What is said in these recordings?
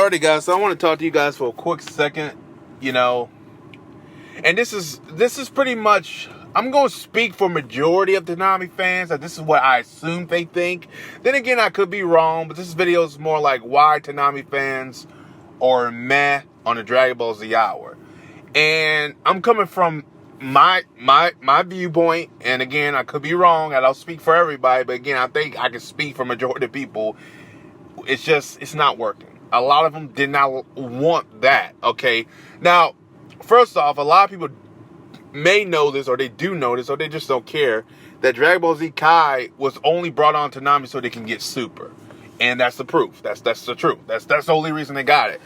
Alrighty, guys. So I want to talk to you guys for a quick second. And this is pretty much. I'm going to speak for majority of Toonami fans. That this is what I assume they think. Then again, I could be wrong. But this video is more like why Toonami fans are meh on the Dragon Ball Z Hour. And I'm coming from my viewpoint. And again, I could be wrong. I don't speak for everybody. But again, I think I can speak for majority of people. It's not working. A lot of them did not want that, okay? Now, first off, a lot of people may know this, or they do know this, or they just don't care, that Dragon Ball Z Kai was only brought on to Toonami so they can get Super. And that's the proof. That's the truth. That's the only reason they got it.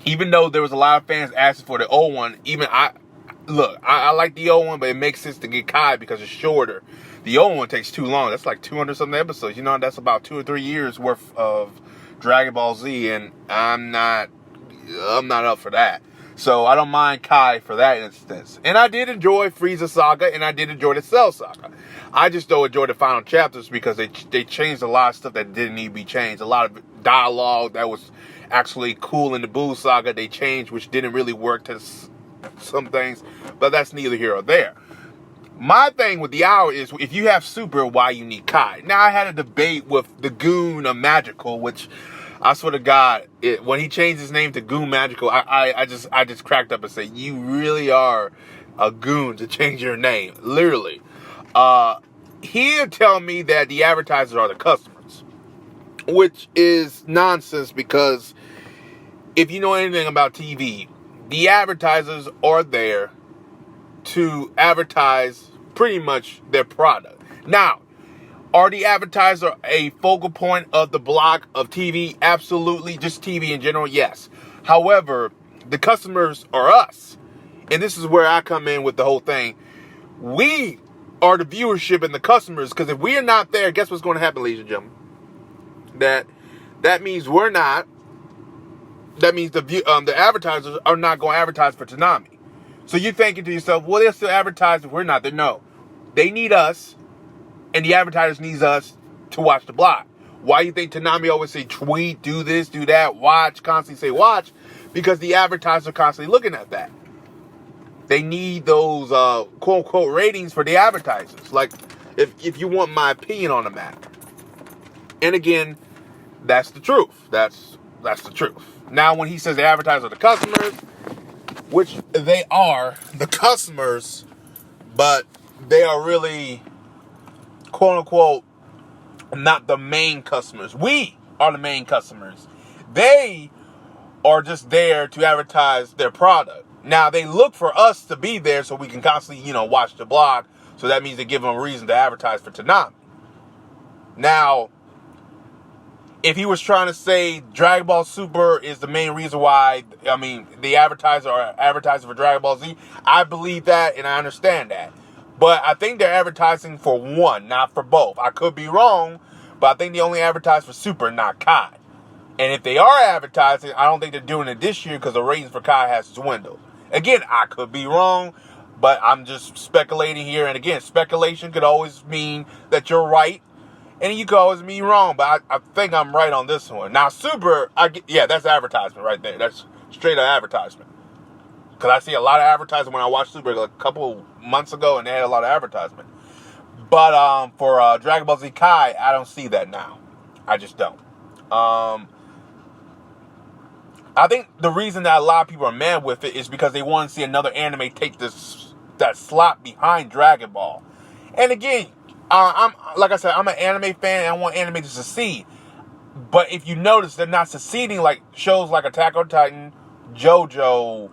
Even though there was a lot of fans asking for the old one, I like the old one, but it makes sense to get Kai because it's shorter. The old one takes too long. That's like 200-something episodes. That's about 2 or 3 years worth of Dragon Ball Z, and I'm not up for that. So I don't mind Kai for that instance. And I did enjoy Frieza Saga, and I did enjoy the Cell Saga. I just don't enjoy the final chapters because they changed a lot of stuff that didn't need to be changed. A lot of dialogue that was actually cool in the Buu Saga they changed, which didn't really work to some things. But that's neither here or there. My thing with the hour is, if you have Super, why you need Kai? Now, I had a debate with the Goon of Magical, which I swear to God, when he changed his name to Goon Magical, I just cracked up and said, you really are a goon to change your name, literally. He'll tell me that the advertisers are the customers, which is nonsense because if you know anything about TV, the advertisers are there to advertise pretty much their product. Now, are the advertisers a focal point of the block of TV? Absolutely. Just TV in general? Yes. However, the customers are us. And this is where I come in with the whole thing. We are the viewership and the customers, because if we are not there, guess what's going to happen, ladies and gentlemen? That means we're not. That means the advertisers are not going to advertise for Toonami. So you're thinking to yourself, well, they'll still advertise if we're not there. No. They need us, and the advertisers need us to watch the block. Why do you think Toonami always say tweet, do this, do that, watch, constantly say watch? Because the advertisers are constantly looking at that. They need those quote-unquote ratings for the advertisers. Like, if you want my opinion on the matter. And again, that's the truth. That's the truth. Now, when he says the advertisers are the customers, which they are the customers, but they are really, quote-unquote, not the main customers. We are the main customers. They are just there to advertise their product. Now, they look for us to be there so we can constantly, watch the blog. So that means they give them a reason to advertise for Toonami. Now, if he was trying to say Dragon Ball Super is the main reason why, the advertisers are advertising for Dragon Ball Z, I believe that and I understand that. But I think they're advertising for one, not for both. I could be wrong, but I think they only advertise for Super, not Kai. And if they are advertising, I don't think they're doing it this year because the ratings for Kai has dwindled. Again, I could be wrong, but I'm just speculating here. And again, speculation could always mean that you're right. And you could always be wrong, but I think I'm right on this one. Now, Super, that's advertisement right there. That's straight up advertisement. Because I see a lot of advertising when I watched Super a couple months ago, and they had a lot of advertisement. But for Dragon Ball Z Kai, I don't see that now. I just don't. I think the reason that a lot of people are mad with it is because they want to see another anime take that slot behind Dragon Ball. And again, I'm an anime fan, and I want anime to succeed. But if you notice, they're not succeeding like shows like Attack on Titan, JoJo,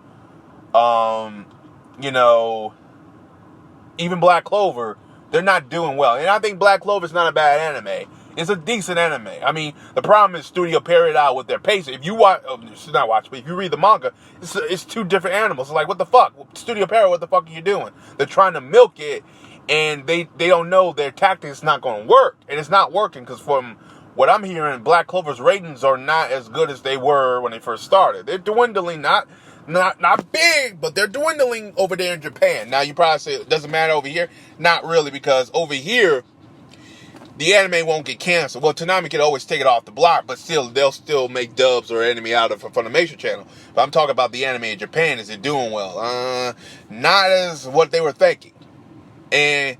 even Black Clover. They're not doing well. And I think Black Clover is not a bad anime. It's a decent anime. The problem is Studio paired out with their pace. If you watch, but if you read the manga, it's two different animals. It's like, what the fuck? Studio Parrot, what the fuck are you doing? They're trying to milk it, and they don't know their tactics not going to work. And it's not working because from what I'm hearing, Black Clover's ratings are not as good as they were when they first started. They're dwindling, not big, but they're dwindling over there in Japan. Now, you probably say, it doesn't matter over here. Not really, because over here, the anime won't get canceled. Well, Toonami can always take it off the block, but still, they'll still make dubs or anime out of it from the Funimation channel. But I'm talking about the anime in Japan. Is it doing well? Not as what they were thinking. And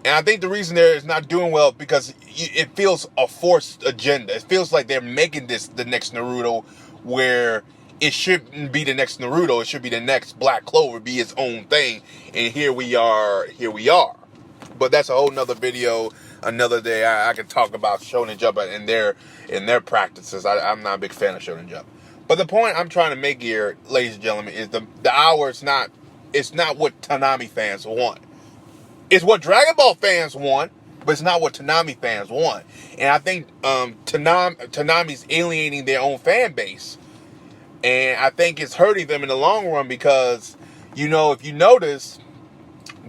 I think the reason there is not doing well because it feels a forced agenda. It feels like they're making this the next Naruto, where it shouldn't be the next Naruto. It should be the next Black Clover, be its own thing. And here we are. But that's a whole nother video. Another day, I can talk about Shonen Jump and their practices. I'm not a big fan of Shonen Jump. But the point I'm trying to make here, ladies and gentlemen, is the hour is not. It's not what Toonami fans want. It's what Dragon Ball fans want, but it's not what Toonami fans want. And I think Toonami's alienating their own fan base, and I think it's hurting them in the long run because, if you notice,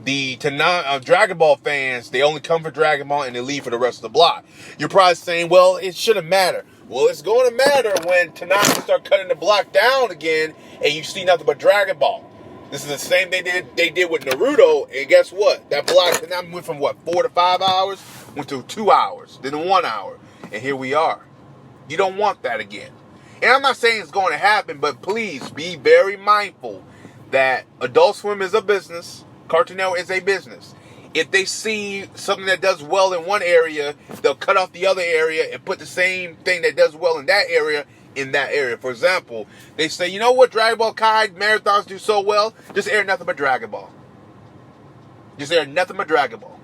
the Dragon Ball fans, they only come for Dragon Ball and they leave for the rest of the block. You're probably saying, well, it shouldn't matter. Well, it's going to matter when Toonami start cutting the block down again and you see nothing but Dragon Ball. This is the same thing they did with Naruto, and guess what? That block Toonami went from 4 to 5 hours, went to 2 hours, then 1 hour, and here we are. You don't want that again. And I'm not saying it's going to happen, but please be very mindful that Adult Swim is a business. Cartoon Network is a business. If they see something that does well in one area, they'll cut off the other area and put the same thing that does well in that area in that area. For example, they say, you know what Dragon Ball Kai marathons do so well? Just air nothing but Dragon Ball. Just air nothing but Dragon Ball.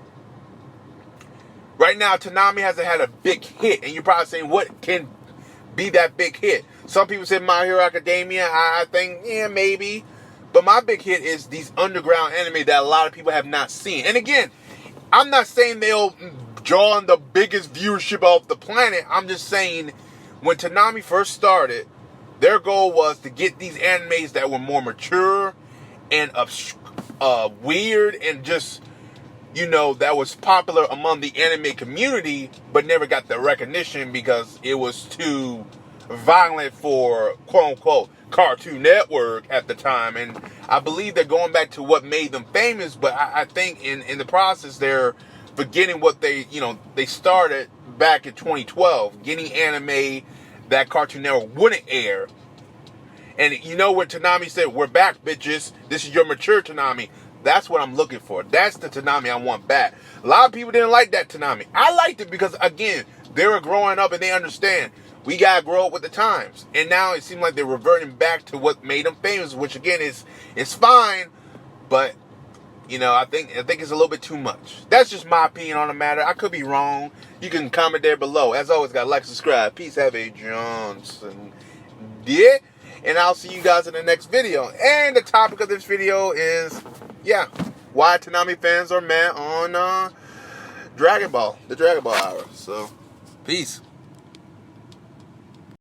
Right now, Toonami hasn't had a big hit, and you're probably saying, what can be that big hit? Some people say My Hero Academia. I think, yeah, maybe. But my big hit is these underground anime that a lot of people have not seen. And again, I'm not saying they'll draw in the biggest viewership off the planet. I'm just saying when Toonami first started, their goal was to get these animes that were more mature and weird and just, that was popular among the anime community, but never got the recognition because it was too violent for quote-unquote Cartoon Network at the time. And I believe they're going back to what made them famous, but I think in the process they're forgetting what they started back in 2012, getting anime that Cartoon Network wouldn't air. And when Toonami said, we're back, bitches, this is your mature Toonami, that's what I'm looking for. That's the Toonami I want back. A lot of people didn't like that Toonami. I liked it because, again, they were growing up and they understand we got to grow up with the times. And now it seems like they're reverting back to what made them famous, which, again, is fine. But, I think it's a little bit too much. That's just my opinion on the matter. I could be wrong. You can comment there below. As always, guys, like, subscribe. Peace, have a Johnson. Yeah. And I'll see you guys in the next video. And the topic of this video is, why Toonami fans are mad on Dragon Ball, the Dragon Ball hour. So, peace.